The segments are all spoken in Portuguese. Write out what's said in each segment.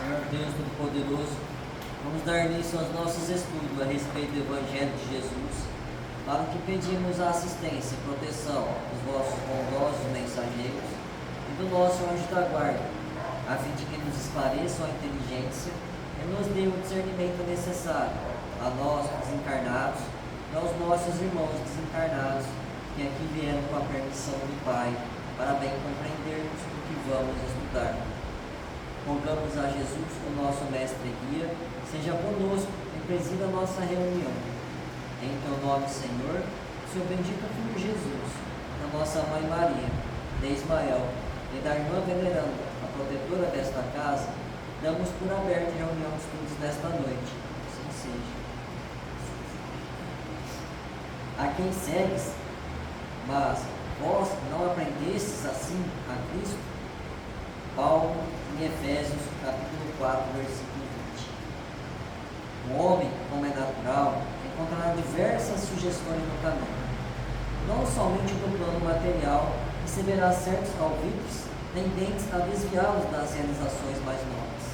Senhor Deus Todo-Poderoso, vamos dar início aos nossos estudos a respeito do Evangelho de Jesus, para que pedimos a assistência e proteção dos vossos bondosos mensageiros e do nosso anjo da guarda, a fim de que nos esclareçam a inteligência e nos dê o discernimento necessário a nós desencarnados e aos nossos irmãos desencarnados que aqui vieram com a permissão do Pai, para bem compreendermos o que vamos estudar. Rogamos a Jesus, o nosso mestre e guia, seja conosco e presida a nossa reunião. Em teu nome, Senhor, seu bendito Filho Jesus, da nossa Mãe Maria, de Ismael e da irmã veneranda, a protetora desta casa, damos por aberta a reunião de estudos desta noite. Assim seja. A quem segues, mas vós não aprendestes assim a Cristo? Paulo, em Efésios, capítulo 4, versículo 20. O homem, como é natural, encontrará diversas sugestões no caminho. Não somente do plano material, receberá certos convites tendentes a desviá-los das realizações mais nobres.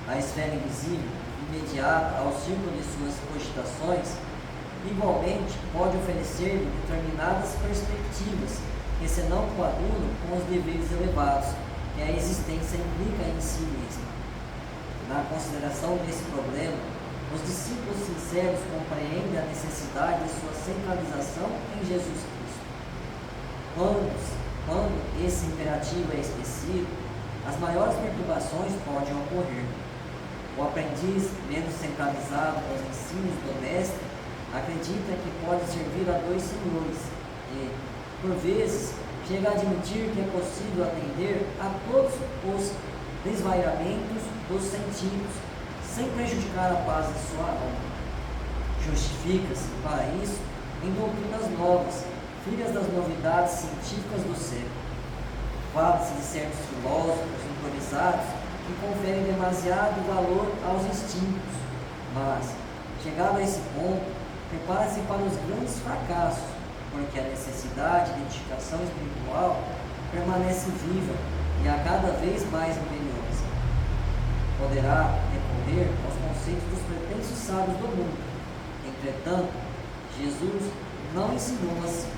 A esfera invisível, imediata ao círculo de suas cogitações, igualmente pode oferecer-lhe determinadas perspectivas que se não coadunam com os deveres elevados que a existência implica em si mesma. Na consideração desse problema, os discípulos sinceros compreendem a necessidade de sua centralização em Jesus Cristo. Quando esse imperativo é esquecido, as maiores perturbações podem ocorrer. O aprendiz, menos centralizado nos ensinos do mestre, acredita que pode servir a dois senhores e, por vezes, chega a admitir que é possível atender a todos os desvairamentos dos sentidos, sem prejudicar a paz de sua alma. Justifica-se, para isso, em doutrinas novas, filhas das novidades científicas do século. Fala-se de certos filósofos improvisados que conferem demasiado valor aos instintos, mas, chegado a esse ponto, prepara-se para os grandes fracassos, porque a necessidade de identificação espiritual permanece viva e a cada vez mais imperiosa. Poderá recorrer aos conceitos dos pretensos sábios do mundo. Entretanto, Jesus não ensinou assim.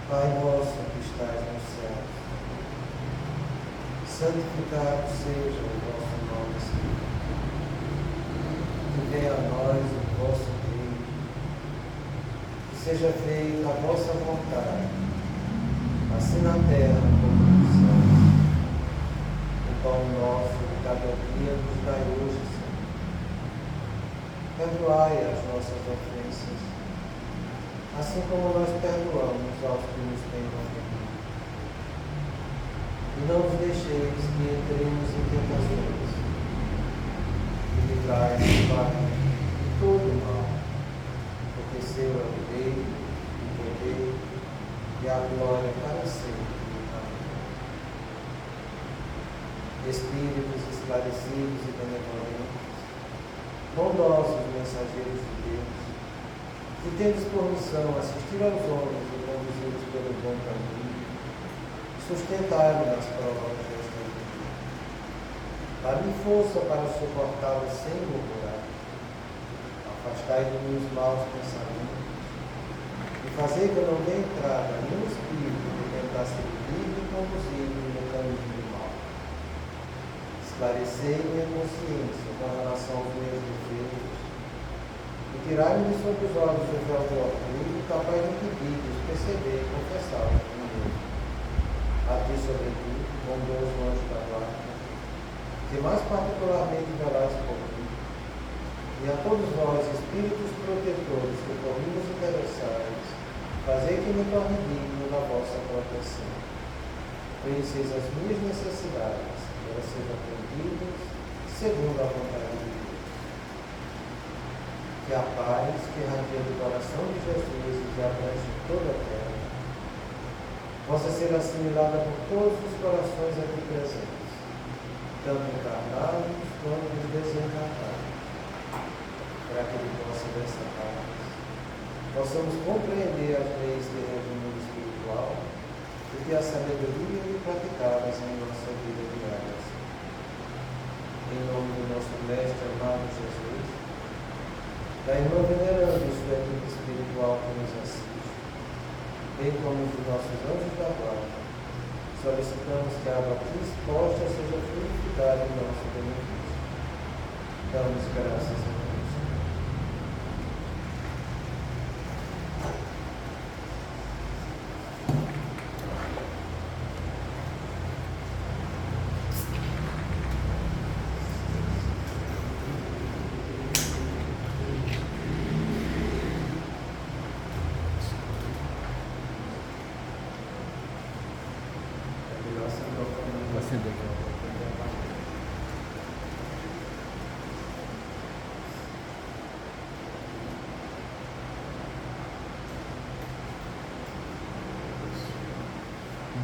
Pai nosso que estás nos céus, santificado seja o vosso nome, Senhor. Que venha a nós o vosso reino, que seja feita a vossa vontade, assim na terra como nos céus. O pão nosso de cada dia nos dai hoje, Senhor. Perdoai as nossas ofensas, assim como nós perdoamos aos que nos têm ofendido. E não nos deixeis que entremos em tentações, e livrai-nos, Pai, de todo o mal, porque seu é o reino, o poder e a glória para sempre. Amém. Espíritos esclarecidos e benevolentes, bondosos mensageiros de Deus, que tendes por missão assistir aos homens e conduzi-los pelo bom caminho, sustentai-me nas provas desta vida. Dá-me força para suportá-las sem murmurar. Afastai de mim os maus pensamentos e fazei que eu não dê entrada a nenhum espírito que tentasse livre e conduzir-me no caminho do mal. Esclarecei minha consciência com relação aos meus defeitos e tirai-me de sob os olhos do véu do orgulho, capaz de impedir-os perceber e confessar o que mesmo. A ti, sobretudo, bondoso anjo da guarda, que mais particularmente velais por mim, e a todos vós, espíritos protetores que por mim vos interessais, fazei que me torne digno da vossa proteção. Conheceis as minhas necessidades, e elas sejam atendidas segundo a vontade de Deus. Que a paz que irradia do coração de Jesus e que abrange toda a terra, possa ser assimilada por todos os corações aqui presentes, tanto encarnados quanto desencarnados, para que ele possa dessa paz possamos compreender as leis que regem o mundo espiritual e ter a sabedoria de praticá-las em nossa vida diária. Em nome do nosso Mestre amado Jesus, da irmã veneranda e sua equipe espiritual que nos assiste, bem como dos nossos anjos da guarda, solicitamos que a água aqui exposta seja purificada em nosso benefício. Damos graças a Deus.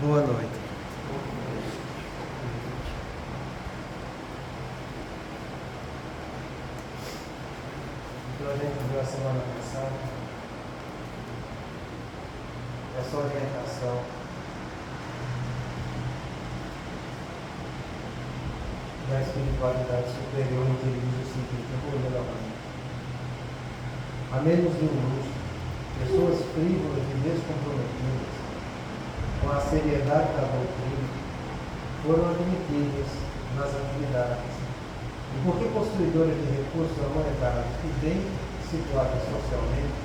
Boa noite. Então a gente viu a semana passada essa orientação da espiritualidade superior em que ele diz o seguinte: eu vou ler novamente. A menos de um luxo, pessoas frívolas e descomprometidas com a seriedade da doutrina, foram admitidas nas atividades. E porque possuidores de recursos monetários e bem situados socialmente,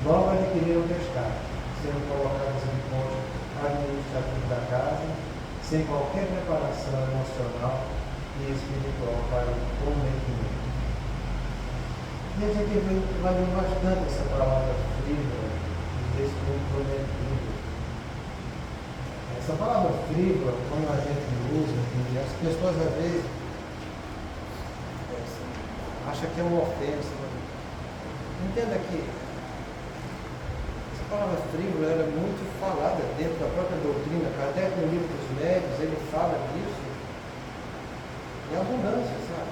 logo adquiriram descarte, sendo colocadas em conta administrativo da casa, sem qualquer preparação emocional e espiritual para o comprometimento. E a gente valeu bastante essa palavra frívola e descomprometida. Essa palavra frívola, quando a gente usa, as pessoas às vezes acham que é uma ofensa. Entenda que essa palavra frívola era muito falada dentro da própria doutrina. Kardec, no livro dos médios, ele fala disso em abundância, sabe?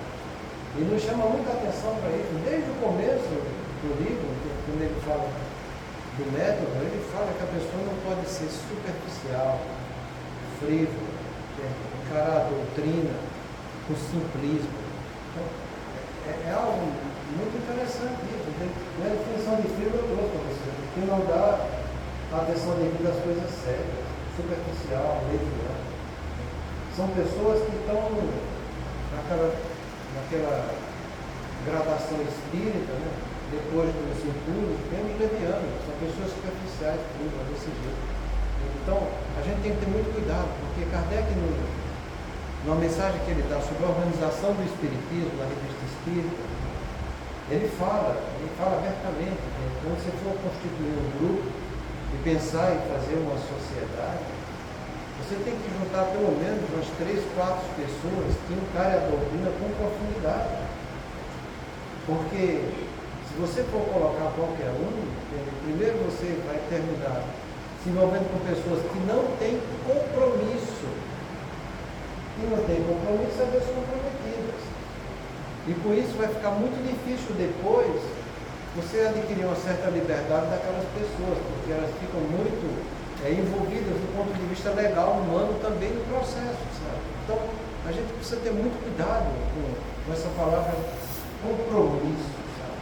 E nos chama muita atenção para isso. Desde o começo do livro, quando ele fala do método, ele fala que a pessoa não pode ser superficial, frívolo, encarar a doutrina com simplismo. Então, é algo muito interessante isso. A definição de frívolo eu trouxe para você, que não dá a atenção devida às coisas sérias, superficial, leviana. São pessoas que estão naquela gradação espírita, né? Depois dos impuros, tem os levianos, são pessoas superficiais, frívolas, desse jeito. Então, a gente tem que ter muito cuidado, porque Kardec, numa mensagem que ele dá sobre a organização do Espiritismo, na revista Espírita, ele fala abertamente que quando você for constituir um grupo e pensar em fazer uma sociedade, você tem que juntar pelo menos umas 3, 4 pessoas que encarem a doutrina com profundidade. Porque se você for colocar qualquer um, primeiro você vai terminar se envolvendo com pessoas que não têm compromisso. E não têm compromisso são descomprometidas. E por isso vai ficar muito difícil depois você adquirir uma certa liberdade daquelas pessoas, porque elas ficam muito envolvidas do ponto de vista legal, humano, também no processo, sabe? Então, a gente precisa ter muito cuidado com essa palavra compromisso, sabe?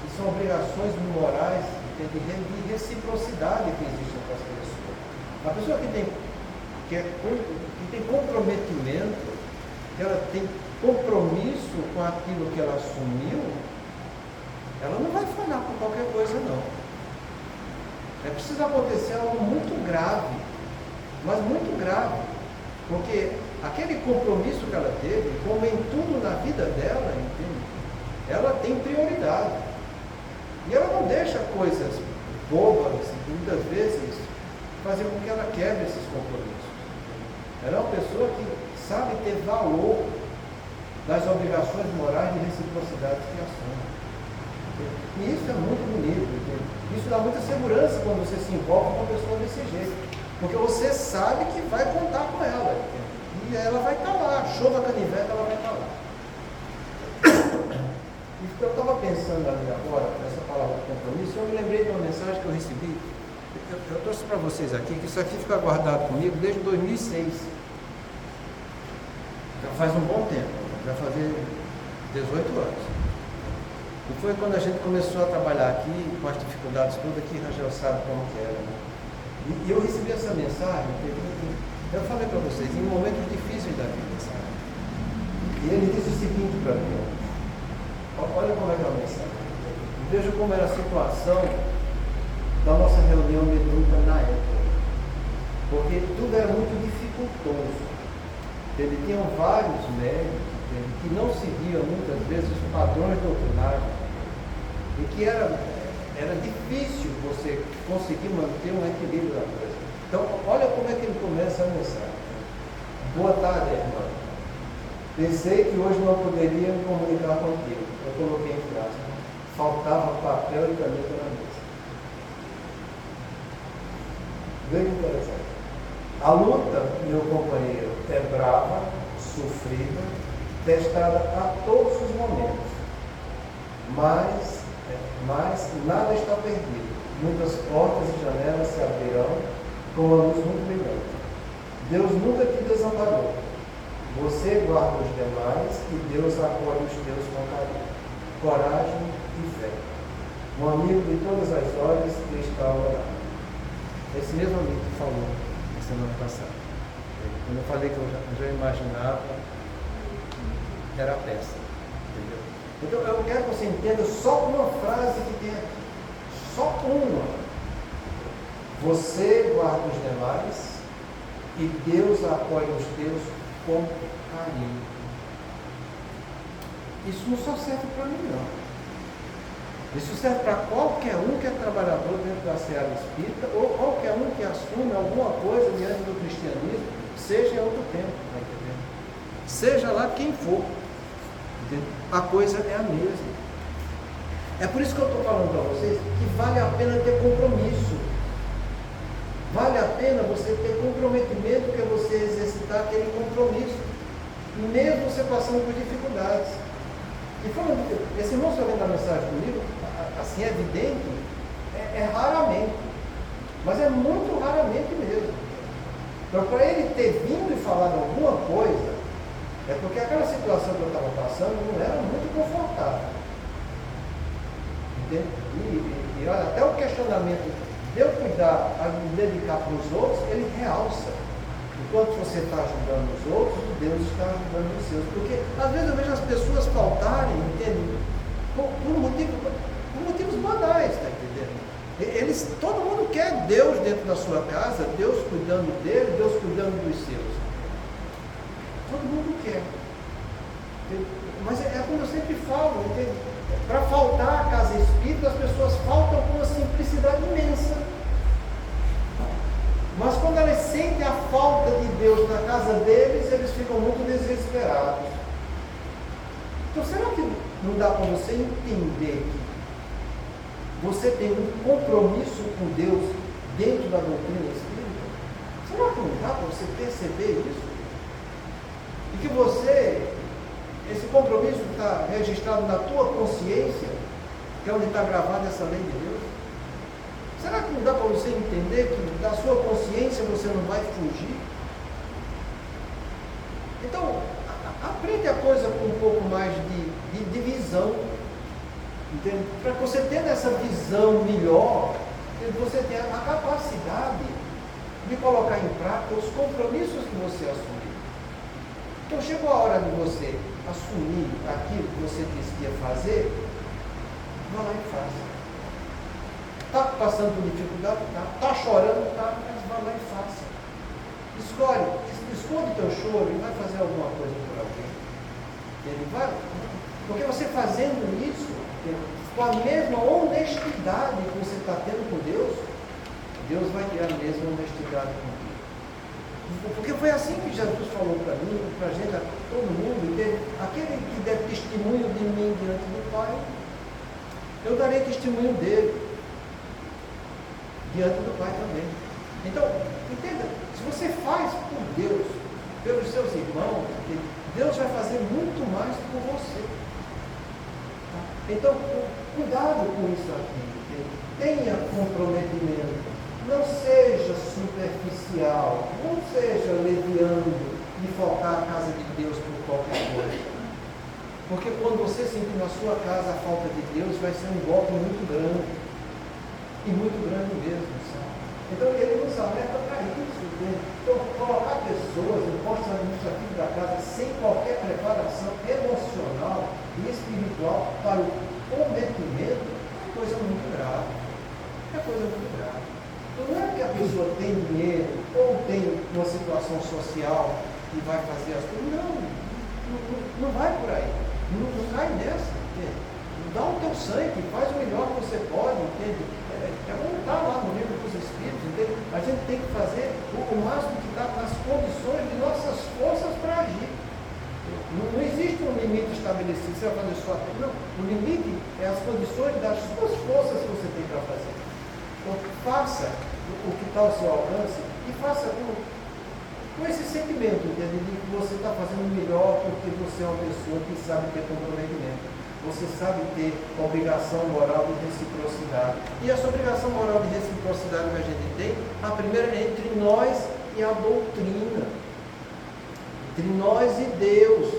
E são obrigações morais de reciprocidade que existem com as pessoas. A pessoa que tem comprometimento, que ela tem compromisso com aquilo que ela assumiu, ela não vai falhar por qualquer coisa, não. É preciso acontecer algo muito grave, mas muito grave, porque aquele compromisso que ela teve, como em tudo na vida dela, entende? Ela tem prioridade. E ela não deixa coisas bobas, muitas vezes, fazer com que ela quebre esses compromissos. Ela é uma pessoa que sabe ter valor das obrigações morais de reciprocidade que assume. E isso é muito bonito, entende? Isso dá muita segurança quando você se envolve com uma pessoa desse jeito. Porque você sabe que vai contar com ela, entende? E ela vai estar lá, chova canivete, ela vai estar lá. Então, eu estava pensando ali agora, nessa palavra compromisso, eu me lembrei de uma mensagem que eu recebi. Eu trouxe para vocês aqui, que isso aqui fica guardado comigo desde 2006. Já faz um bom tempo, vai fazer 18 anos. E foi quando a gente começou a trabalhar aqui, com as dificuldades todas, que Rangel sabe como que era. Né? E eu recebi essa mensagem, eu falei para vocês, em momentos difíceis da vida, sabe? E ele disse o seguinte para mim, olha como é que é a mensagem. Veja como era a situação da nossa reunião medruca na época. Porque tudo era muito dificultoso. Ele tinha vários médicos que não seguiam muitas vezes os padrões doutrinários e que era difícil você conseguir manter um equilíbrio da coisa. Então, olha como é que ele começa a mensagem. Boa tarde, irmã. Pensei que hoje não poderia me comunicar contigo. Eu coloquei em frase. Faltava papel e caneta na mesa. Bem interessante. A luta, meu companheiro, é brava, sofrida, testada a todos os momentos. Mas nada está perdido. Muitas portas e janelas se abrirão com uma luz muito brilhante. Deus nunca te desamparou. Você guarda os demais e Deus acolhe os teus com carinho, coragem e fé. Um amigo de todas as horas que está ao lado. Esse mesmo amigo que falou na semana passada. Quando eu falei que eu já imaginava, era a peça. Entendeu? Então eu quero que você entenda só uma frase que tem aqui. Só uma. Você guarda os demais e Deus acolhe os teus com carinho. Isso não só serve para mim, não. Isso serve para qualquer um que é trabalhador dentro da seara espírita ou qualquer um que assume alguma coisa diante do cristianismo, seja em outro tempo, tá entendendo? Seja lá quem for, entendeu? A coisa é a mesma. É por isso que eu estou falando para vocês que vale a pena ter compromisso. Vale a pena você ter comprometimento, que é você exercitar aquele compromisso, mesmo você passando por dificuldades. E falando, esse irmão só vendo a mensagem comigo, assim, é evidente, é raramente, mas é muito raramente mesmo. Então, para ele ter vindo e falado alguma coisa, é porque aquela situação que eu estava passando não era muito confortável. Entende? E olha, até o questionamento de eu cuidar, a me dedicar para os outros, ele realça. Enquanto você está ajudando os outros, Deus está ajudando os seus. Porque às vezes eu vejo as pessoas faltarem, entende? Por motivos banais, está entendendo? Todo mundo quer Deus dentro da sua casa, Deus cuidando dele, Deus cuidando dos seus. Todo mundo quer. Entende? Mas é como eu sempre falo, entende? Para faltar a casa espírita, as pessoas faltam com uma simplicidade imensa. Mas quando elas sentem a falta de Deus na casa deles, eles ficam muito desesperados. Então, será que não dá para você entender que você tem um compromisso com Deus dentro da doutrina espírita? Será que não dá para você perceber isso? E que esse compromisso está registrado na tua consciência, que é onde está gravada essa lei de Deus? Será que não dá para você entender que da sua consciência você não vai fugir? Então, aprende a coisa com um pouco mais de visão. Entende? Para que você tenha essa visão melhor, você tenha a capacidade de colocar em prática os compromissos que você assumiu. Então, chegou a hora de você assumir aquilo que você disse que ia fazer, vá lá e faça. Está passando por dificuldade? Está chorando? Tá, mas vá lá e faça. Esconde o teu choro e vai fazer alguma coisa por alguém. Ele vai, porque você fazendo isso, com a mesma honestidade que você está tendo com Deus, Deus vai ter a mesma honestidade contigo. Porque foi assim que Jesus falou para mim, para a gente, a todo mundo, entende? Aquele que der testemunho de mim diante do Pai, eu darei testemunho dele diante do Pai também. Então, entenda, se você faz por Deus, pelos seus irmãos, Deus vai fazer muito mais por você. Tá? Então, cuidado com isso aqui. Tenha comprometimento. Não seja superficial. Não seja leviano de focar a casa de Deus por qualquer coisa. Porque quando você sentir na sua casa a falta de Deus, vai ser um golpe muito grande. E muito grande mesmo, sabe? Então ele nos alerta para isso. Então, colocar pessoas em postos administrativos da casa sem qualquer preparação emocional e espiritual para o cometimento é coisa muito grave. É coisa muito grave. Então, não é que a pessoa tem dinheiro ou tem uma situação social que vai fazer as coisas. Não vai por aí. Não cai nessa. Entende? Dá o teu sangue, faz o melhor que você pode, entende? É como está lá no livro dos Espíritos, entende? A gente tem que fazer o máximo que está nas condições de nossas forças para agir. Não existe um limite estabelecido, você vai fazer só aquilo. Não, o limite é as condições das suas forças que você tem para fazer. Então, faça o que está ao seu alcance e faça com esse sentimento, entende? De que você está fazendo o melhor porque você é uma pessoa que sabe ter comprometimento. Você sabe ter obrigação moral de reciprocidade. E essa obrigação moral de reciprocidade que a gente tem, a primeira é entre nós e a doutrina. Entre nós e Deus.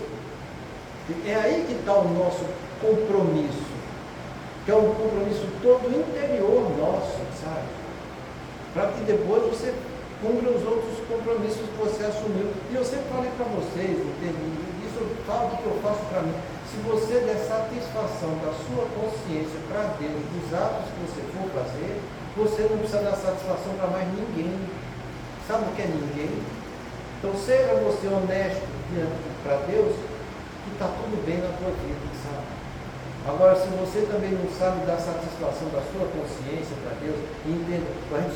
É aí que está o nosso compromisso. Que é um compromisso todo interior nosso, sabe? Para que depois você cumpra os outros compromissos que você assumiu. E eu sempre falei para vocês, entende? Isso eu falo do que eu faço para mim. Se você der satisfação da sua consciência para Deus, dos atos que você for fazer, você não precisa dar satisfação para mais ninguém. Sabe o que é ninguém? Então seja você honesto para Deus, que está tudo bem na tua vida, sabe? Agora, se você também não sabe dar satisfação da sua consciência para Deus, entenda, a gente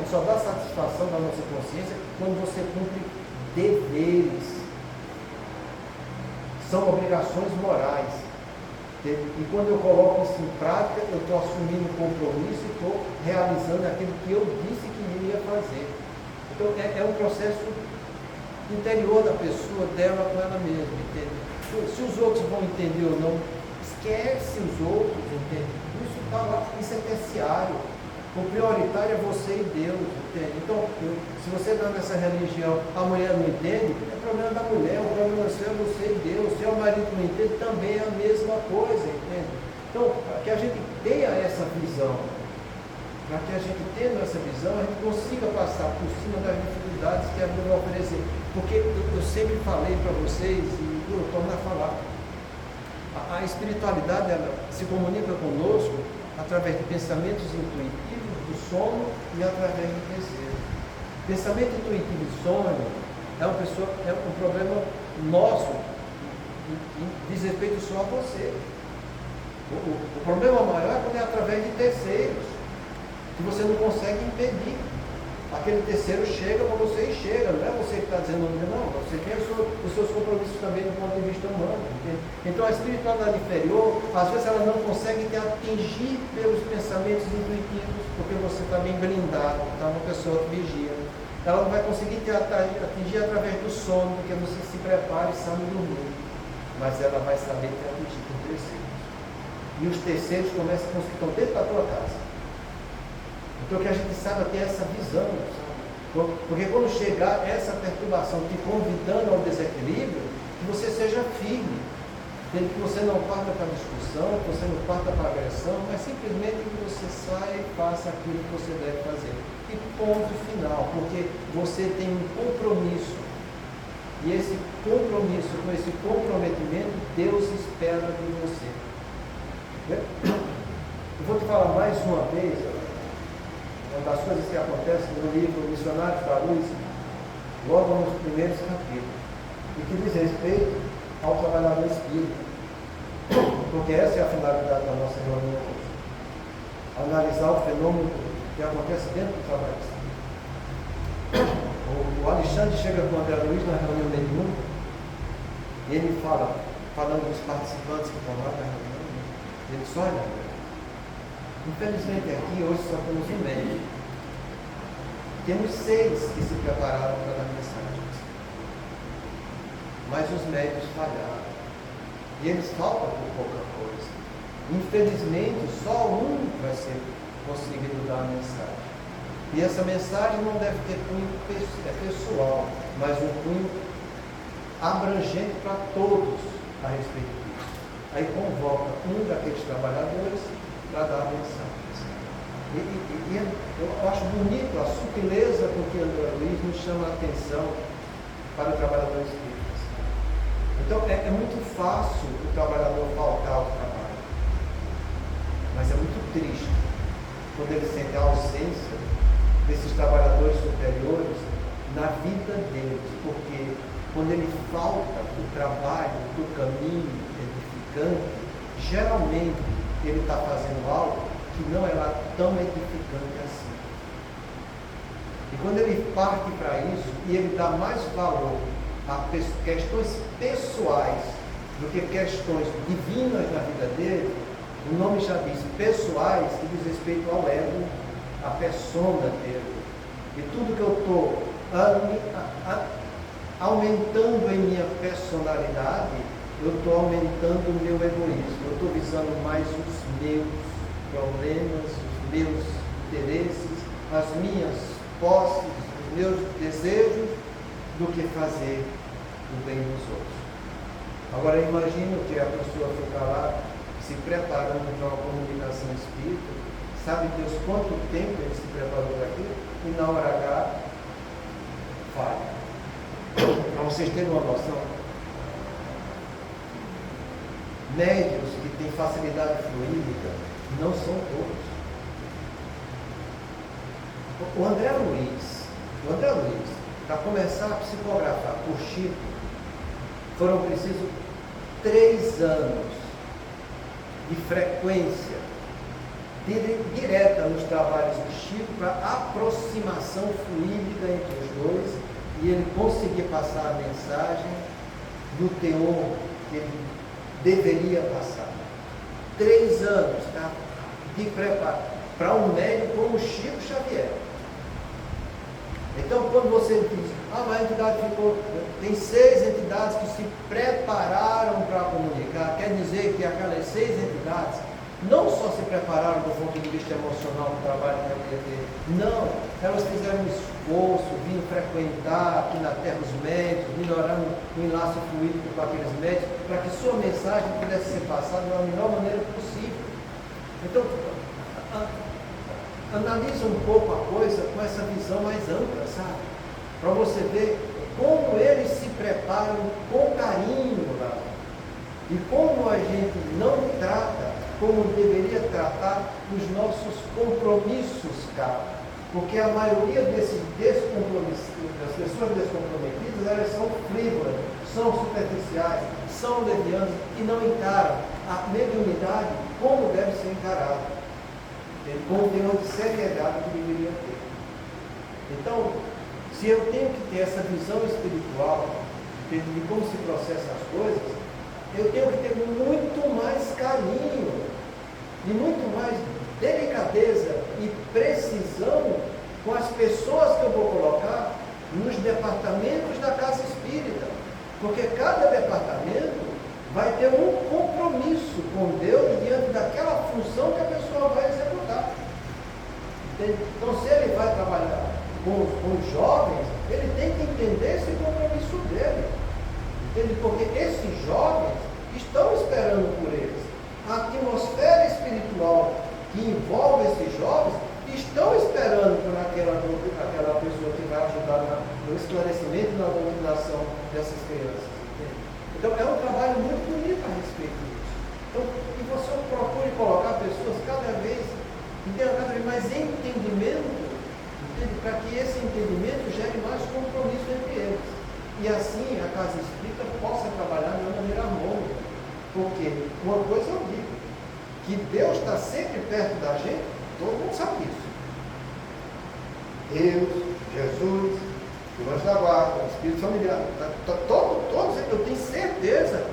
só dá satisfação da nossa consciência quando você cumpre deveres. São obrigações morais. E quando eu coloco isso em prática, eu estou assumindo compromisso e estou realizando aquilo que eu disse que iria fazer. Então, é um processo interior da pessoa, dela com ela mesma, entende? Se os outros vão entender ou não, esquece os outros, entende? Isso está lá, isso é terciário. O prioritário é você e Deus, entende? Então, se você está nessa religião, a mulher não entende, é problema da mulher, o problema seu é você e Deus. Se o marido não entende, também é a mesma coisa, entende? Então, para que a gente tenha essa visão, para que a gente tendo essa visão, a gente consiga passar por cima das dificuldades que a vida vai oferecer. Porque eu sempre falei para vocês, e eu torno a falar, a espiritualidade, ela se comunica conosco através de pensamentos intuitivos do sono e através do terceiro. Pensamento intuitivo de sono é um problema nosso, diz respeito só a você. O problema maior é quando é através de terceiros, que você não consegue impedir. Aquele terceiro chega para você e chega, não é você que está dizendo não, você tem os seus compromissos também do ponto de vista humano. Entende? Então a espiritualidade inferior, às vezes ela não consegue te atingir pelos pensamentos intuitivos, porque você está bem blindado, está uma pessoa que vigia. Ela não vai conseguir te atingir através do sono, porque você se prepara e sabe dormir. Mas ela vai saber te atingir com terceiros. E os terceiros começam a estão dentro da tua casa. Então que a gente saiba ter essa visão, sabe? Porque quando chegar essa perturbação te convidando ao desequilíbrio, que você seja firme, que você não parta para a discussão, que você não parta para a agressão, mas simplesmente que você saia e faça aquilo que você deve fazer. E ponto final, porque você tem um compromisso. E esse compromisso, com esse comprometimento, Deus espera de você. Eu vou te falar mais uma vez, uma das coisas que acontece no livro Missionários da Luz, logo nos primeiros capítulos, e que diz respeito ao trabalhador espírita, porque essa é a finalidade da nossa reunião hoje, analisar o fenômeno que acontece dentro do trabalho espírita. O Alexandre chega com o André Luiz na reunião mediúnica, e ele falando dos participantes que estão lá na reunião, ele diz: olha, infelizmente aqui hoje só temos um médico. Temos 6 que se prepararam para dar mensagens. Mas os médicos falharam. E eles faltam por pouca coisa. Infelizmente, só um vai ser conseguido dar a mensagem. E essa mensagem não deve ter cunho pessoal, mas um cunho abrangente para todos a respeito disso. Aí convoca um daqueles trabalhadores para dar a mensagem. E eu acho bonito a sutileza com que André Luiz nos chama a atenção para o trabalhador espírita. Então é muito fácil o trabalhador faltar ao trabalho, mas é muito triste quando ele sente a ausência desses trabalhadores superiores na vida deles, porque quando ele falta o trabalho do caminho edificante, geralmente ele está fazendo algo que não é lá tão edificante assim. E quando ele parte para isso, e ele dá mais valor a questões pessoais do que questões divinas na vida dele, o nome já diz pessoais, que diz respeito ao ego, à persona dele. E tudo que eu estou aumentando em minha personalidade, eu estou aumentando o meu egoísmo. Eu estou visando mais os meus problemas, os meus interesses, as minhas posses, os meus desejos, do que fazer o bem dos outros. Agora imagino que a pessoa fica lá se preparando para uma comunicação espírita, sabe Deus quanto tempo ele se preparou para aquilo, e na hora H falha. Para vocês terem uma noção, médios que têm facilidade fluídica não são todos. O André Luiz, para começar a psicografar por Chico, foram precisos 3 anos de frequência direta nos trabalhos de Chico para aproximação fluídica entre os dois e ele conseguir passar a mensagem do teor que ele deveria passar. 3 anos, tá? De preparo para um médico como Chico Xavier. Então, quando você diz, a entidade ficou, tem 6 entidades que se prepararam para comunicar, quer dizer que aquelas 6 entidades não só se prepararam do ponto de vista emocional para o trabalho que ela ia ter, não, elas fizeram um esforço, vinham frequentar aqui na Terra os médicos, melhorando o enlace fluídico com aqueles médicos, para que sua mensagem pudesse ser passada da melhor maneira possível. Então, analisa um pouco a coisa com essa visão mais ampla, sabe? Para você ver como eles se preparam com carinho lá. E como a gente não trata como deveria tratar os nossos compromissos, cara. Porque a maioria desses descomprometidos, das pessoas descomprometidas, elas são frívolas, são superficiais, são levianas e não encaram a mediunidade como deve ser encarada. Com o teor de seriedade que deveria ter. Então, se eu tenho que ter essa visão espiritual de como se processam as coisas, eu tenho que ter muito mais carinho e muito mais delicadeza e precisão com as pessoas que eu vou colocar nos departamentos da casa espírita, porque cada departamento vai ter um compromisso com Deus diante daquela função que a pessoa vai executar. Então, se ele vai trabalhar com os jovens, ele tem que entender esse compromisso dele. Entende? Porque esses jovens estão esperando por eles. A atmosfera espiritual que envolve esses jovens estão esperando por aquela pessoa que vai ajudar no esclarecimento e na doutrinação dessas crianças. Entende? Então, é um trabalho muito bonito a respeito disso. Então, e você procure colocar pessoas cada vez mais entendimento, entende? Para que esse entendimento gere mais compromisso entre eles. E assim a casa espírita possa trabalhar de uma maneira harmônica. Porque uma coisa eu digo, que Deus está sempre perto da gente, todo mundo sabe disso. Deus, Jesus, o anjo da guarda, o Espírito familiar, todos eu tenho certeza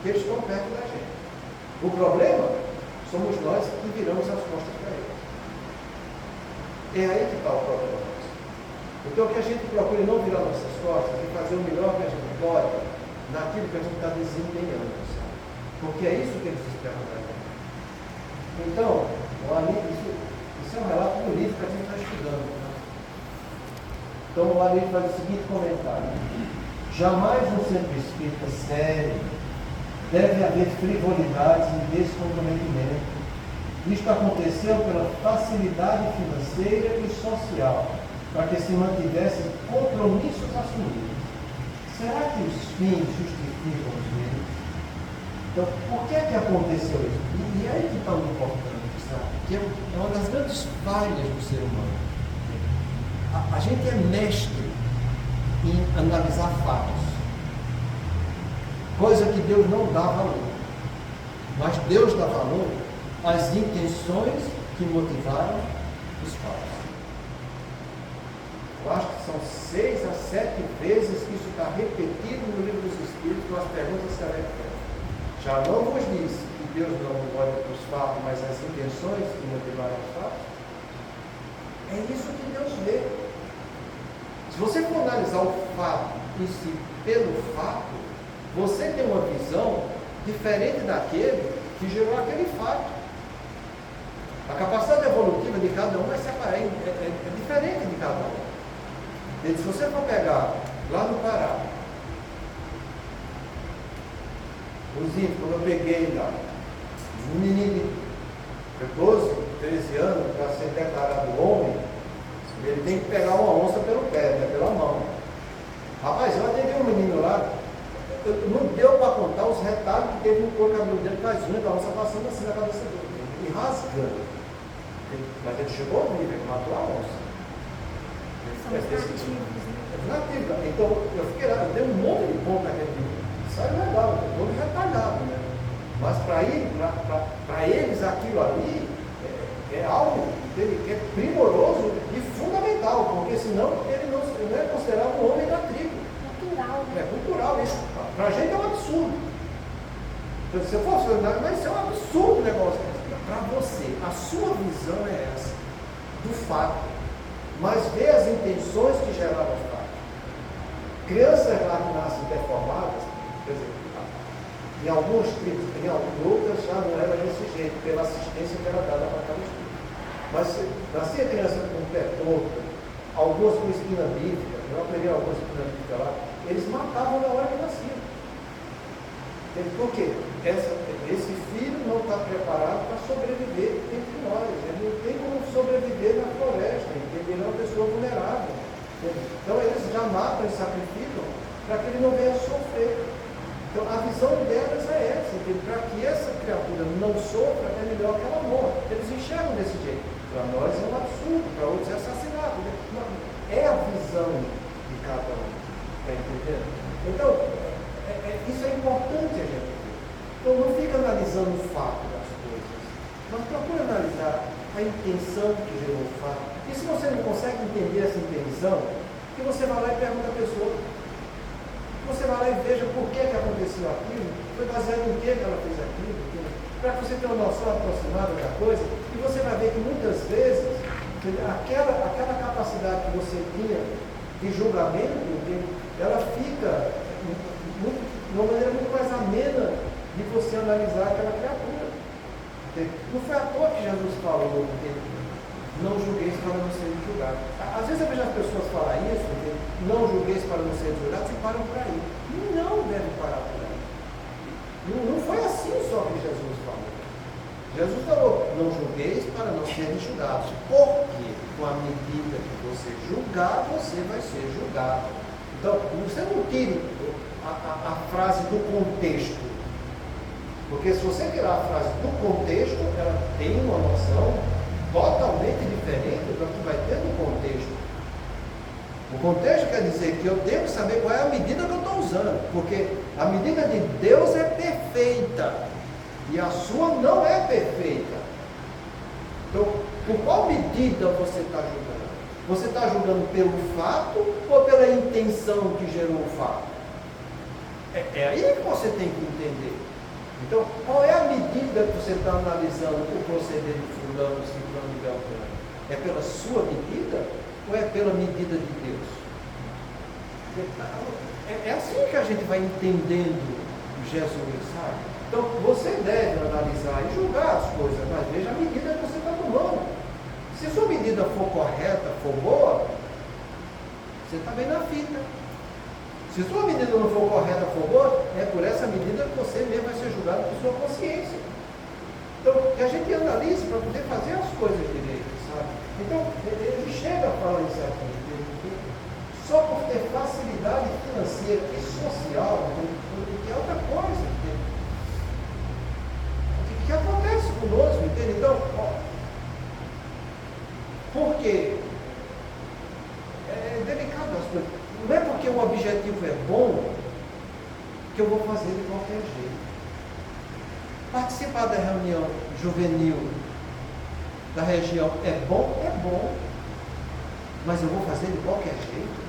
que eles estão perto da gente. O problema somos nós que viramos as costas para eles. É aí que está o problema. Então que a gente procure não virar nossas costas e fazer o melhor que a gente pode naquilo que a gente está desempenhando, sabe? Porque é isso que eles esperam da gente. Então, isso é um relato do livro que a gente está estudando. Né? Então, o Alípio faz o seguinte comentário: jamais um centro espírita sério deve haver frivolidades e descomprometimento. Isto aconteceu pela facilidade financeira e social, para que se mantivessem compromissos assumidos. Será que os fins justificam os meios? Então, por que é que aconteceu isso? E aí que está o importante, sabe? Que é uma das grandes falhas do ser humano. A gente é mestre em analisar fatos, coisa que Deus não dá valor. Mas Deus dá valor às intenções que motivaram os fatos. Eu acho que são 6 a 7 vezes que isso está repetido no livro dos Espíritos, com as perguntas que ela fez. Já não vos disse que Deus não olha para os fatos, mas as intenções que motivaram os fatos? É isso que Deus vê. Se você for analisar o fato em si pelo fato, você tem uma visão diferente daquele que gerou aquele fato. A capacidade evolutiva de cada um é diferente de cada um. E se você for pegar lá no Pará, os índios, quando eu peguei lá, um menino de 12, 13 anos, para ser declarado homem, ele tem que pegar uma onça pelo pé, né, pela mão. Rapaz, eu atendi um menino lá, não deu para contar os retalhos que teve no couro cabelo dele, com as unhas da onça passando assim na cabeça dele, e rasgando. Mas ele chegou ao nível, ele matou a onça. Nativa. Então, eu fiquei lá, eu dei um monte de ponto naquele vídeo. Isso é legal, todo retalhado, né? Mas para eles aquilo ali é algo que é primoroso e fundamental, porque senão ele não é considerado um homem da tribo. Cultural, né? É cultural, isso. Para a gente é um absurdo. Então, se eu fosse falar, mas isso é um absurdo o negócio. Para você, a sua visão é essa, do fato. Mas vê as intenções que geraram os fatos. Crianças lá que nascem deformadas, quer dizer, em algumas tribos, em outras já não era desse jeito, pela assistência que era dada para cada espírito. Mas se nascia criança com o pé torto, algumas com espina bíblica, eu peguei algumas espinas bíblicas lá, eles matavam na hora que nasciam. Por quê? Esse filho não está preparado para sobreviver entre nós. Ele não tem como sobreviver na floresta, entende? Ele é uma pessoa vulnerável. Entende? Então eles já matam e sacrificam para que ele não venha sofrer. Então a visão delas é essa, para que essa criatura não sofra, é melhor que ela morra. Eles enxergam desse jeito. Para nós é um absurdo, para outros é assassinato. Né? É a visão de cada um. Está entendendo? Então, isso é importante a gente ver. Então não fica analisando o fato das coisas, mas procura analisar a intenção que gerou o fato. E se você não consegue entender essa intenção, que você vai lá e pergunta à pessoa. Você vai lá e veja por que aconteceu aquilo, foi baseado em que ela fez aquilo, para que você tenha uma noção aproximada da coisa, e você vai ver que muitas vezes aquela capacidade que você tinha de julgamento, ela fica de uma maneira muito mais amena de você analisar aquela criatura. Não foi à toa que Jesus falou, não julgueis para não serem julgados. Às vezes eu vejo as pessoas falar isso, não julgueis para não serem julgados, e param por aí. Não deve parar por aí. Não foi assim só que Jesus falou. Jesus falou, não julgueis para não serem julgados. Porque com a medida que você julgar, você vai ser julgado. Então, você não tire a frase do contexto. Porque se você tirar a frase do contexto, ela tem uma noção totalmente diferente do que vai ter no contexto. O contexto quer dizer que eu tenho que saber qual é a medida que eu estou usando. Porque a medida de Deus é perfeita. E a sua não é perfeita. Então, por qual medida você está julgando? Você está julgando pelo fato ou pela intenção que gerou o fato? É aí que você tem que entender. Então, qual é a medida que você está analisando o proceder de fulano, ciclano e beltrano? É pela sua medida ou é pela medida de Deus? É assim que a gente vai entendendo Jesus, sabe? Então, você deve analisar e julgar as coisas, mas veja a Você está bem na fita. Se sua medida não for correta, for boa, é por essa medida que você mesmo vai ser julgado por sua consciência. Então, que a gente analise para poder fazer as coisas direitas, sabe? Então, ele chega a falar isso aqui, só por ter facilidade financeira e social, que é outra coisa, entende? O que acontece conosco, entende? Então, por quê? É delicado as coisas. Não é porque o objetivo é bom que eu vou fazer de qualquer jeito. Participar da reunião juvenil da região é bom, mas eu vou fazer de qualquer jeito?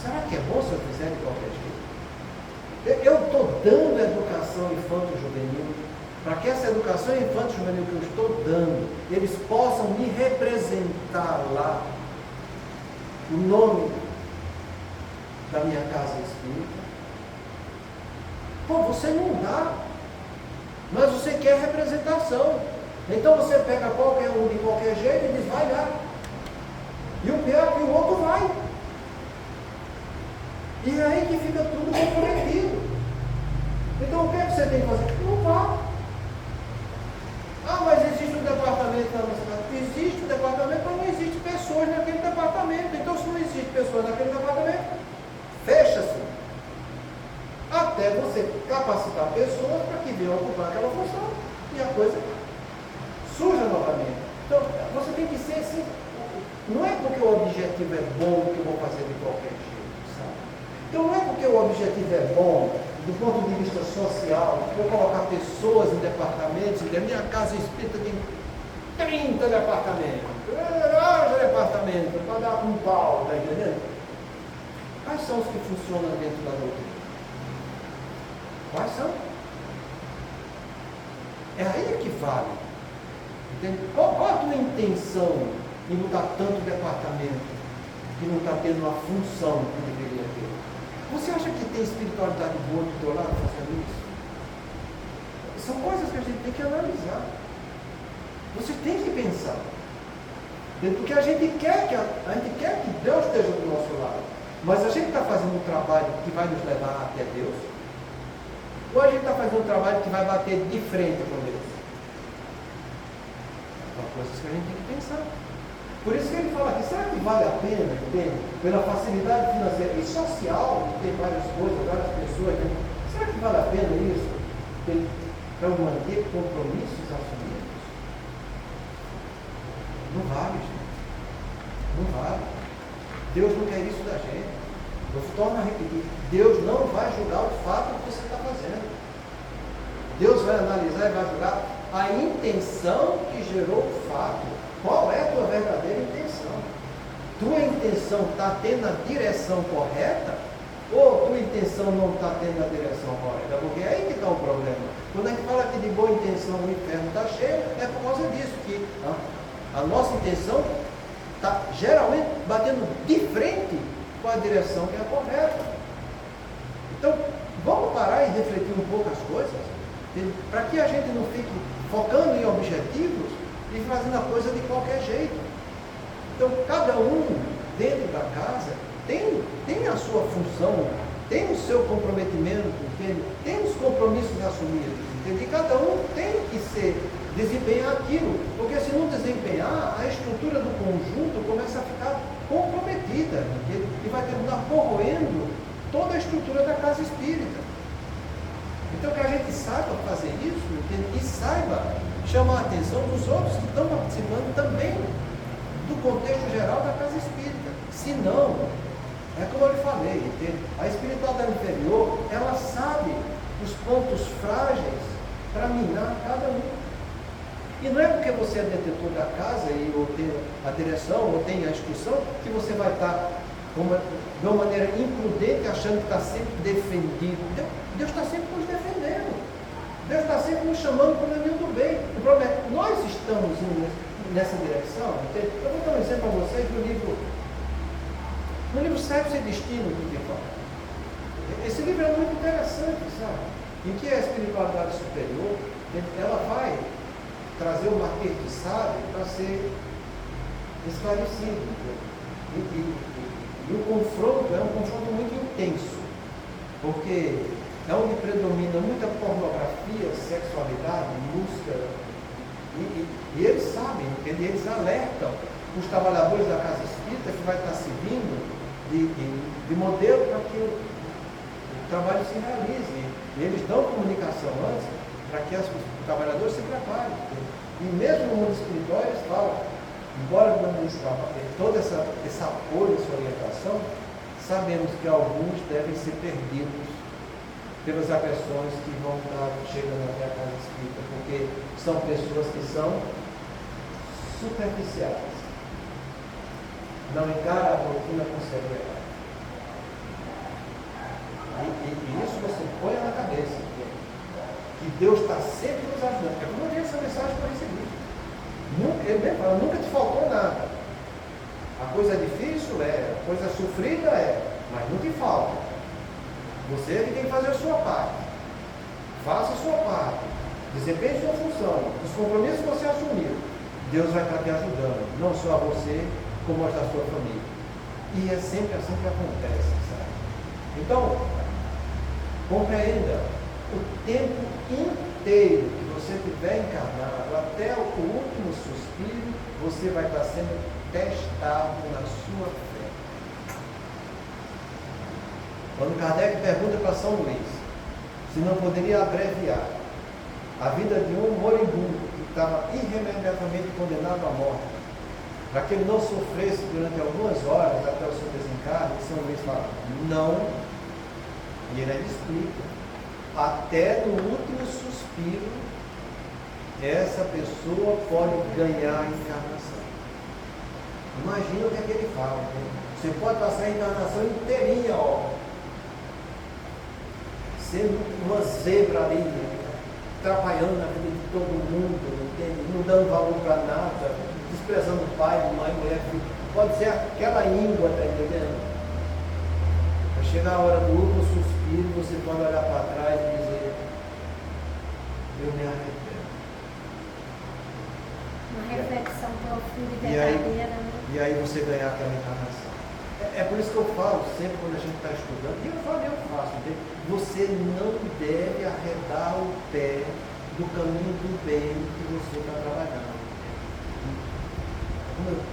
Será que é bom se eu fizer de qualquer jeito? Eu estou dando educação infanto-juvenil para que essa educação infanto-juvenil que eu estou dando, eles possam me representar lá o nome da minha casa espírita. Pô, você não dá, mas você quer representação. Então você pega qualquer um de qualquer jeito e diz, vai lá. E o pior é que o outro vai. E é aí que fica tudo comprometido. Então o que é que você tem que fazer? Não vá. Ah, mas existe um departamento na nossa casa. Existe um departamento, mas não existe pessoas naquele departamento. Então se não existe pessoas naquele departamento, fecha-se. Até você capacitar pessoas para que venham ocupar aquela função. E a coisa surja novamente. Então, você tem que ser assim. Não é porque o objetivo é bom que eu vou fazer de qualquer jeito, sabe? Então, não é porque o objetivo é bom, do ponto de vista social, que eu vou colocar pessoas em departamentos, e minha casa espírita tem 30 departamentos. Departamento, para dar um pau, tá entendendo? Quais são os que funcionam dentro da doutrina? Quais são? É aí que vale. Entende? Qual a tua intenção em mudar tanto departamento que não está tendo a função que deveria ter? Você acha que tem espiritualidade boa do teu lado fazendo isso? São coisas que a gente tem que analisar. Você tem que pensar. Porque a gente quer que Deus esteja do nosso lado. Mas a gente está fazendo um trabalho que vai nos levar até Deus? Ou a gente está fazendo um trabalho que vai bater de frente com Deus? São coisas que a gente tem que pensar. Por isso que ele fala aqui, será que vale a pena, entende? Pela facilidade financeira e social, de ter várias coisas, várias pessoas, né? Será que vale a pena isso? Para eu manter compromissos assumidos? Não vale, gente. Não vale. Deus não quer isso da gente. Eu torno a repetir, Deus não vai julgar o fato que você está fazendo. Deus vai analisar e vai julgar a intenção que gerou o fato. Qual é a tua verdadeira intenção? Tua intenção está tendo a direção correta? Ou tua intenção não está tendo a direção correta? Porque é aí que está o problema. Quando a gente fala que de boa intenção o inferno está cheio, é por causa disso, que a nossa intenção está geralmente batendo de frente com a direção que é correta. Então, vamos parar e refletir um pouco as coisas, para que a gente não fique focando em objetivos e fazendo a coisa de qualquer jeito. Então, cada um dentro da casa tem a sua função, tem o seu comprometimento, entende? Tem os compromissos assumidos, entende? E cada um tem que desempenhar aquilo, porque se não desempenhar, a estrutura do conjunto começa a ficar comprometida, entende? E vai terminar corroendo toda a estrutura da casa espírita. Então, que a gente saiba fazer isso, entende? E saiba chamar a atenção dos outros que estão participando também do contexto geral da casa espírita. Se não, é como eu lhe falei, entende? A espiritualidade inferior, ela sabe os pontos frágeis para minar cada um. E não é porque você é detetor da casa ou tem a direção ou tem a instrução que você vai estar de uma maneira imprudente achando que está sempre defendido. Deus está sempre nos defendendo. Deus está sempre nos chamando para o caminho do bem. O problema é que nós estamos indo nessa direção. Entende? Eu vou dar um exemplo para vocês no livro Sexo e Destino do Deus. Esse livro é muito interessante, sabe? Em que a espiritualidade superior, ela vai trazer o Marquês de Sade para ser esclarecido. E E o confronto é um confronto muito intenso, porque é onde predomina muita pornografia, sexualidade, música. E eles sabem, eles alertam os trabalhadores da casa espírita que vai estar servindo de modelo para que o trabalho se realize. E eles dão comunicação antes para que os trabalhadores se preparem. E mesmo no mundo espiritual eles falam, embora não todo esse apoio, essa orientação, sabemos que alguns devem ser perdidos pelas agressões que vão estar chegando até a casa espírita, porque são pessoas que são superficiais, não encaram a doutrina com seriedade. E isso você põe na cabeça, que Deus está sempre nos ajudando. É como eu disse essa mensagem para receber. Ele mesmo fala, nunca te faltou nada. A coisa difícil a coisa sofrida mas não te falta. Você é que tem que fazer a sua parte. Faça a sua parte. Desempenhe sua função. Os compromissos que você assumiu, Deus vai estar te ajudando. Não só a você, como a da sua família. E é sempre assim que acontece, sabe? Então, compreenda, o tempo inteiro que você estiver encarnado, até o último suspiro, você vai estar sendo testado na sua fé. Quando Kardec pergunta para São Luís se não poderia abreviar a vida de um moribundo que estava irremediavelmente condenado à morte, para que ele não sofresse durante algumas horas até o seu desencarne, São Luís fala, não, e ele explica, até no último suspiro, essa pessoa pode ganhar a encarnação. Imagina o que é que ele fala. Né? Você pode passar a encarnação inteirinha, sendo uma zebra ali, atrapalhando a vida de todo mundo, entende? Não dando valor para nada, desprezando o pai, mãe, mulher, filho. Pode ser aquela íngua, tá entendendo? Vai chegar a hora do último suspiro, você pode olhar para trás e dizer, eu me arrependo. Uma reflexão profunda e verdadeira, né? E aí você ganhar aquela encarnação. É por isso que eu falo sempre quando a gente está estudando, e eu faço, entende? Você não deve arredar o pé do caminho do bem que você está trabalhando.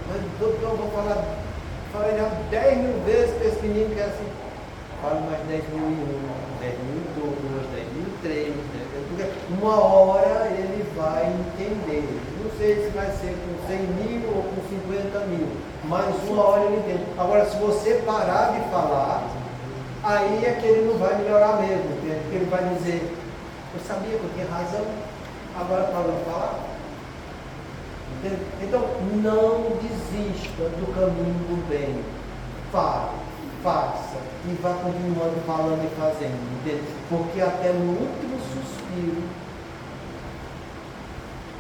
Mas doutor, eu vou falar já 10 mil vezes para esse menino que é assim. Falo mais 10.001, 10.002, 10.003, porque uma hora ele vai entender. Não sei se vai ser com 100 mil ou com 50 mil, mas uma hora ele entende. Agora, se você parar de falar, aí é que ele não vai melhorar mesmo, entende? Porque ele vai dizer, eu sabia que eu tinha razão, agora parou de falar. Entende? Então, não desista do caminho do bem. Fale, faça e vá continuando falando e fazendo, entende? Porque até no último suspiro,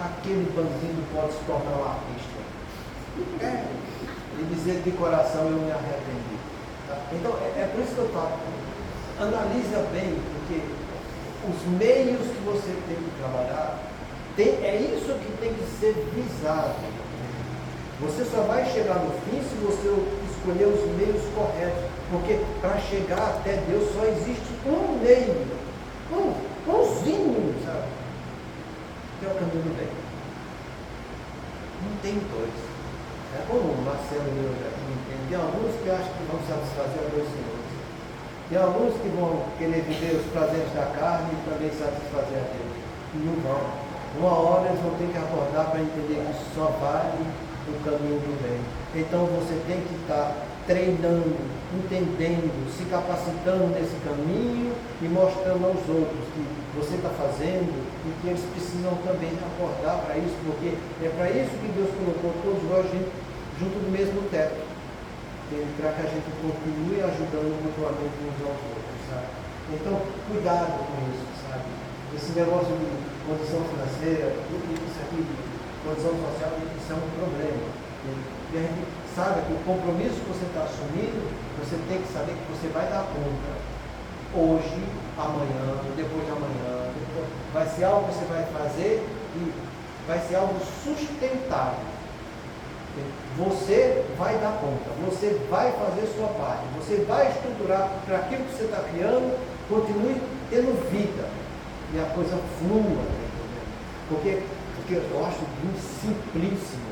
aquele bandido pode se tornar um artista. E dizer de coração, eu me arrependi. Tá? Então, é por isso que eu falo, analisa bem, porque os meios que você tem que trabalhar, é isso que tem que ser visado. Você só vai chegar no fim se você escolher os meios corretos, porque para chegar até Deus só existe um meio, umzinho, sabe? Que é o caminho do bem. Não tem dois. É como o Marcelo e eu já entendem. Tem alguns que acham que vão satisfazer a dois senhores. Tem alguns que vão querer viver os prazeres da carne e também satisfazer a Deus. E não vão. Uma hora eles vão ter que acordar para entender que só vale o caminho do bem. Então você tem que estar treinando, entendendo, se capacitando nesse caminho e mostrando aos outros que você está fazendo e que eles precisam também acordar para isso, porque é para isso que Deus colocou todos nós junto do mesmo teto, para que a gente continue ajudando mutuamente uns aos outros, sabe? Então, cuidado com isso, sabe? Esse negócio de condição financeira, isso aqui, condição social, isso é um problema. E a gente sabe que o compromisso que você está assumindo, você tem que saber que você vai dar conta. Hoje, amanhã, depois de amanhã, vai ser algo que você vai fazer e vai ser algo sustentável. Você vai dar conta, você vai fazer sua parte, você vai estruturar para aquilo que você está criando, continue tendo vida e a coisa flua, tá entendendo? Porque eu acho muito simplíssimo,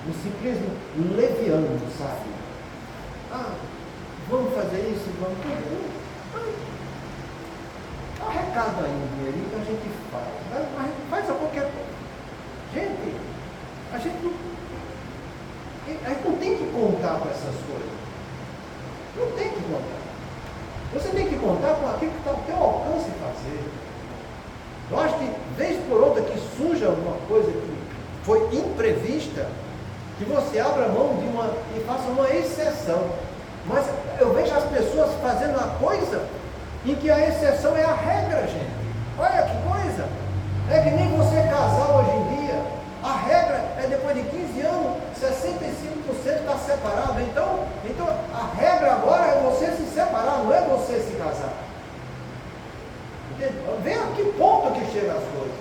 um simplismo leviano, sabe? Vamos fazer isso, vamos fazer. Dá um recado aí ali que a gente faz, faz a qualquer coisa. Gente, a gente não tem que contar com essas coisas. Não tem que contar. Você tem que contar com aquilo que está ao teu alcance fazer. Eu acho que, vez por outra, que surja alguma coisa que foi imprevista, que você abra mão de uma e faça uma exceção. Mas eu vejo as pessoas fazendo uma coisa em que a exceção é a regra, gente. Olha que coisa! É que nem você casar hoje em dia. A regra é depois de 15 anos, 65% está separado. Então, a regra agora é você se separar, não é você se casar. Entende? Vê a que ponto que chegam as coisas.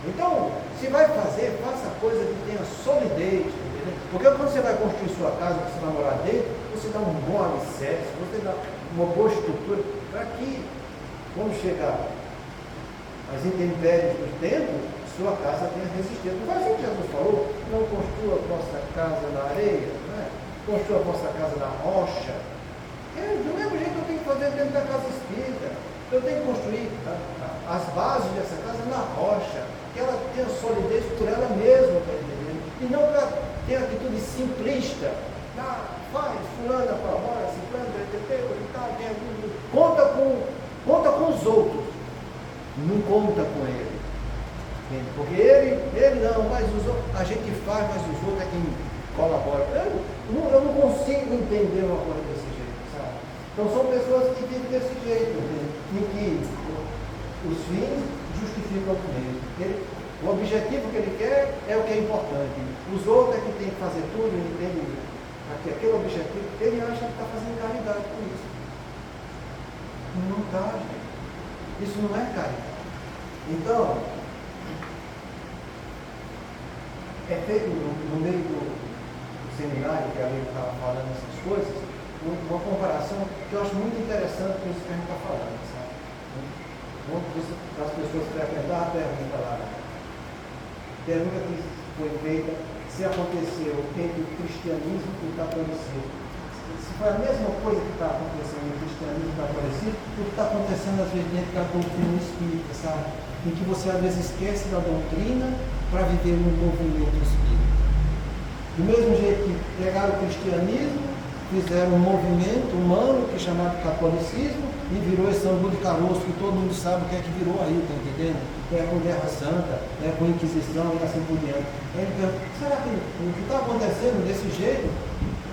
Então, se vai fazer, faça coisa que tenha solidez. Entendeu? Porque quando você vai construir sua casa, você vai morar dentro, você dá um bom alicerce, você dá uma boa estrutura, para que, quando chegar as intempéries do tempo, sua casa tenha resistência. Não faz assim que Jesus falou, não construa a vossa casa na areia, né? Construa a vossa casa na rocha. Do mesmo jeito eu tenho que fazer dentro da casa espírita. Eu tenho que construir as bases dessa casa na rocha, que ela tenha solidez por ela mesma, tá entendendo? E não para ter atitude simplista. Faz, fulana para fora, ciclano, e tal, conta com os outros, não conta com ele. Porque ele não, mas os outros, a gente faz, mas os outros é quem colabora. Eu não consigo entender uma coisa desse jeito, sabe? Então são pessoas que vivem desse jeito, em que os fins justificam os meios. O objetivo que ele quer é o que é importante. Os outros é que tem que fazer tudo, ele entende aquele objetivo, ele acha que está fazendo caridade com isso. Não está, gente. Isso não é caridade. Então, é feito no meio do seminário, que a gente estava falando essas coisas, uma comparação que eu acho muito interessante com isso que a gente está falando, sabe? As pessoas frequentaram a pergunta lá. A pergunta que foi feita, se aconteceu entre o cristianismo e o catolicismo. Se foi a mesma coisa que está acontecendo no cristianismo e o catolicismo, o que está acontecendo às vezes dentro da doutrina espírita, sabe? Em que você às vezes esquece da doutrina para viver um movimento espírita. Do mesmo jeito que pegaram o cristianismo, fizeram um movimento humano que é chamado catolicismo e virou esse angu de caroço que todo mundo sabe o que é que virou aí, tá entendendo? É com Guerra Santa, é com Inquisição e assim por diante. Então, será que o que está acontecendo desse jeito,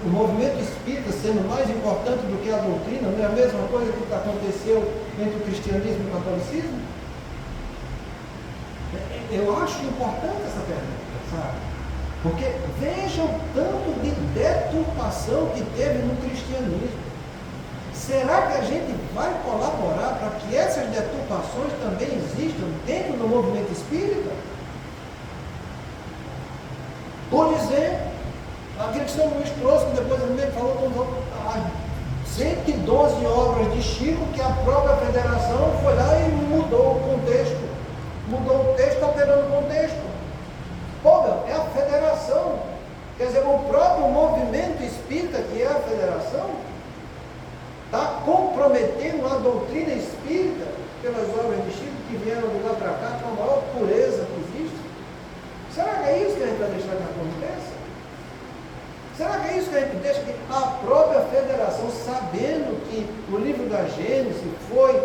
o movimento espírita sendo mais importante do que a doutrina, não é a mesma coisa que aconteceu entre o cristianismo e o catolicismo? Eu acho importante essa pergunta, sabe? Porque veja o tanto de deturpação que teve no cristianismo. Será que a gente vai colaborar para que essas deturpações também existam dentro do movimento espírita? Por dizer, aquele que São Luís trouxe, que depois ele falou, as 112 obras de Chico, que a própria federação foi lá e mudou o contexto. Mudou o texto alterando o contexto. É a federação. Quer dizer, o próprio movimento espírita, que é a federação, está comprometendo a doutrina espírita pelas obras de Chico que vieram de lá para cá com a maior pureza que existe. Será que é isso que a gente vai deixar que aconteça? Será que é isso que a gente deixa que a própria federação, sabendo que o livro da Gênesis foi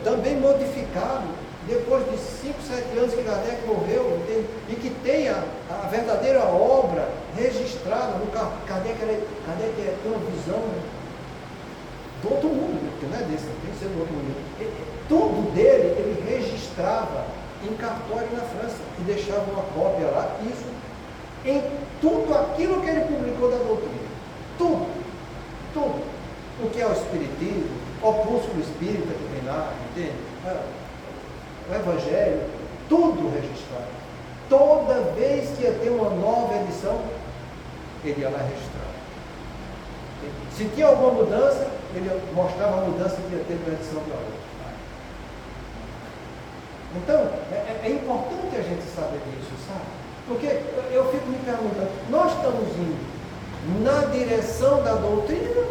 também modificado depois de 5, 7 anos que Kardec morreu, entende? E que tem a verdadeira obra registrada no Kardec tem uma visão do outro mundo, porque não é desse, tem que ser do outro mundo. Tudo dele ele registrava em cartório na França e deixava uma cópia lá, isso em tudo aquilo que ele publicou da doutrina. Tudo. O que é o espiritismo, o opúsculo espírita que tem lá, entende? O Evangelho, tudo registrado. toda vez que ia ter uma nova edição, ele ia lá registrar. Se tinha alguma mudança, ele mostrava a mudança que ia ter de uma edição para outra. Então, é importante a gente saber disso, sabe? Porque eu fico me perguntando, nós estamos indo na direção da doutrina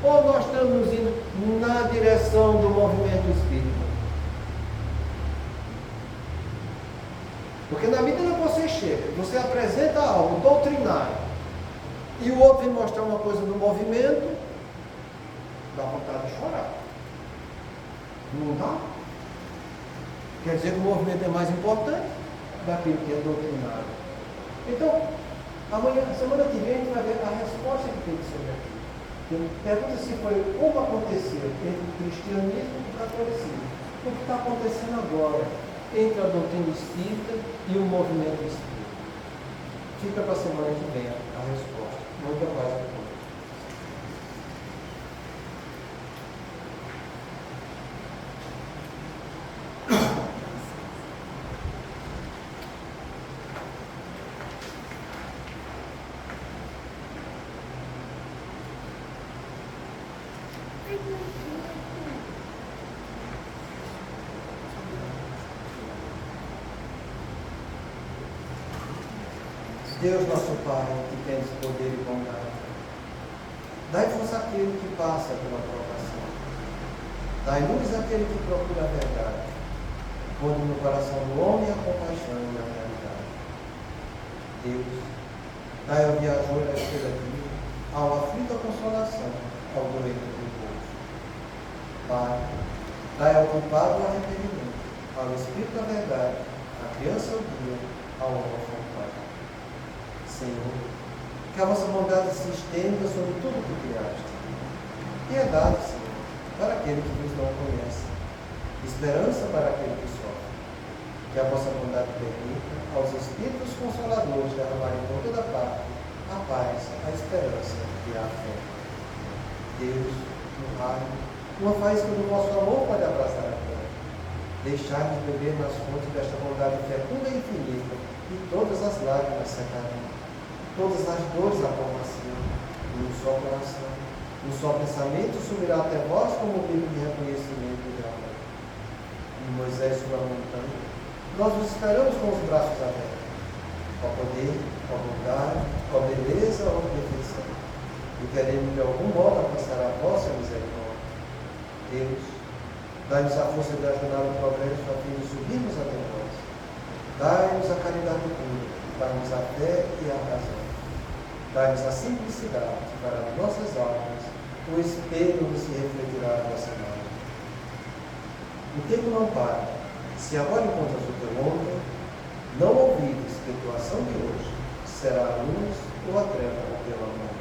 ou nós estamos indo na direção do movimento espírita? Porque na medida que você chega, você apresenta algo doutrinário e o outro vem mostrar uma coisa do movimento, dá vontade de chorar. Não dá? Quer dizer que o movimento é mais importante daquilo que é doutrinário. Então, amanhã, semana que vem, a gente vai ver a resposta que tem sobre aquilo. Pergunta se foi como aconteceu entre o cristianismo e o catolicismo. O que está acontecendo agora entre a doutrina espírita e o movimento espírita. Fica para a semana que vem a resposta. Muita paz a todos. Deus nosso Pai, que tens poder e bondade, dai-vos aquele que passa pela provação, dai luz àquele que procura a verdade, pondo no coração do homem a compaixão e a realidade. Deus, dai ao viajor a estrela viva, ao aflito a consolação, ao doente o repouso. Pai, dai ao culpado o arrependimento, ao espírito a verdade, à criança o guia, ao órfão o pai. Senhor, que a vossa bondade se estenda sobre tudo o que criaste. Piedade, Senhor, para aquele que vos não conhece. Esperança para aquele que sofre. Que a vossa bondade permita aos Espíritos Consoladores derramarem por toda parte a paz, a esperança e a fé. Deus, no raio, uma faísca do vosso amor pode abraçar a terra. Deixai-nos beber nas fontes desta bondade fecunda e infinita, e todas as lágrimas secarão. Todas as dores apalmaciam, num só coração, num só pensamento subirá até vós como um livro de reconhecimento e de amor. E Moisés sobre a montanha, nós os esperamos com os braços abertos, ó poder, ó bondade, ó beleza, ó perfeição, e queremos de algum modo alcançar a vossa misericórdia. Deus, dai-nos a força de ajudar o progresso a fim de subirmos até vós. Dai-nos a caridade pura, dai-nos a fé e a razão. Dai-nos a simplicidade para as nossas almas, o espelho onde se refletirá a vossa imagem. O tempo não para. Se agora encontras o teu ontem, não ouvides que a tua ação de hoje será a luz ou a treva ao teu amor.